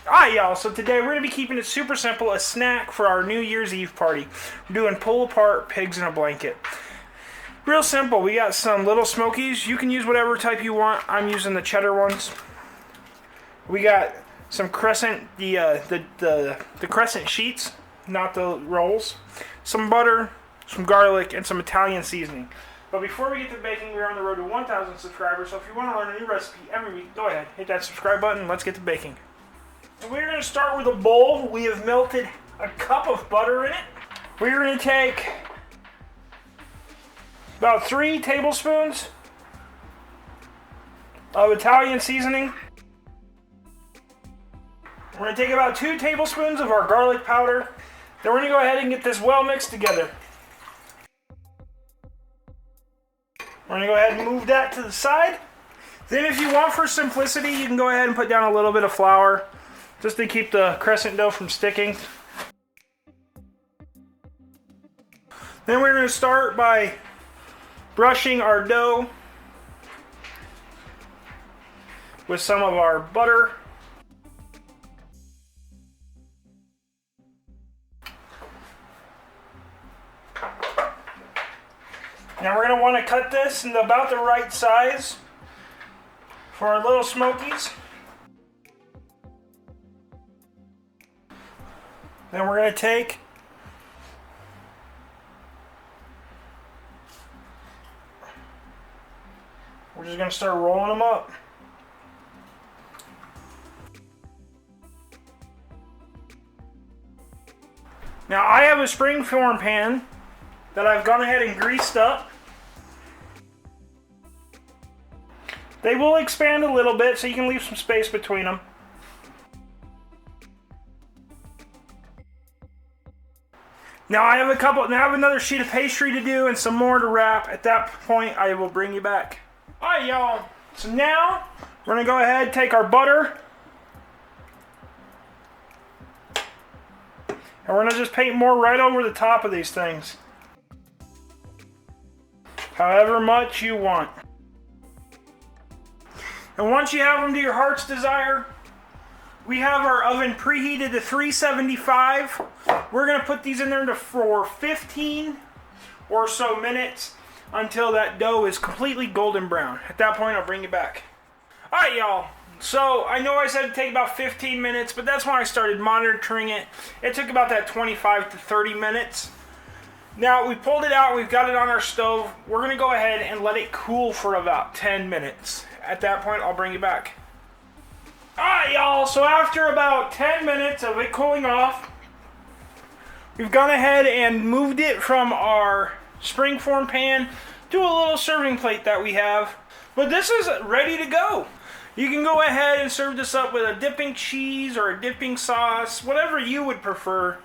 Alright, y'all, so today we're going to be keeping it super simple, a snack for our New Year's Eve party. We're doing pull-apart pigs in a blanket. Real simple. We got some little smokies. You can use whatever type you want. I'm using the cheddar ones. We got some crescent, the crescent sheets, not the rolls. Some butter, some garlic, and some Italian seasoning. But before we get to baking, we're on the road to 1,000 subscribers, so if you want to learn a new recipe every week, go ahead, hit that subscribe button, let's get to baking. So we're going to start with a bowl. We have melted a cup of butter in it. We're going to take about 3 tablespoons of Italian seasoning. We're going to take about 2 tablespoons of our garlic powder. Then we're going to go ahead and get this well mixed together. We're going to go ahead and move that to the side. Then if you want for simplicity, you can go ahead and put down a little bit of flour just to keep the crescent dough from sticking. Then we're going to start by brushing our dough with some of our butter. Now we're going to want to cut this in about the right size for our little smokies. Then we're going to take we're just going to start rolling them up. Now I have a springform pan that I've gone ahead and greased up. They will expand a little bit, so you can leave some space between them. Now I have another sheet of pastry to do and some more to wrap. At that point, I will bring you back. Alright, y'all. So now, we're going to go ahead and take our butter. And we're going to just paint more right over the top of these things. However much you want. And once you have them to your heart's desire, we have our oven preheated to 375. We're going to put these in there for 15 or so minutes until that dough is completely golden brown. At that point, I'll bring you back. Alright, y'all. So, I know I said it'd take about 15 minutes, but that's when I started monitoring it. It took about that 25 to 30 minutes. Now, we pulled it out. We've got it on our stove. We're going to go ahead and let it cool for about 10 minutes. At that point, I'll bring you back. Alright, y'all, so after about 10 minutes of it cooling off, we've gone ahead and moved it from our springform pan to a little serving plate that we have. But this is ready to go. You can go ahead and serve this up with a dipping cheese or a dipping sauce, whatever you would prefer.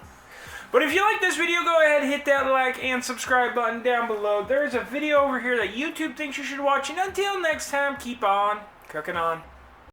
But if you like this video, go ahead and hit that like and subscribe button down below. There's a video over here that YouTube thinks you should watch. And until next time, keep on cooking on.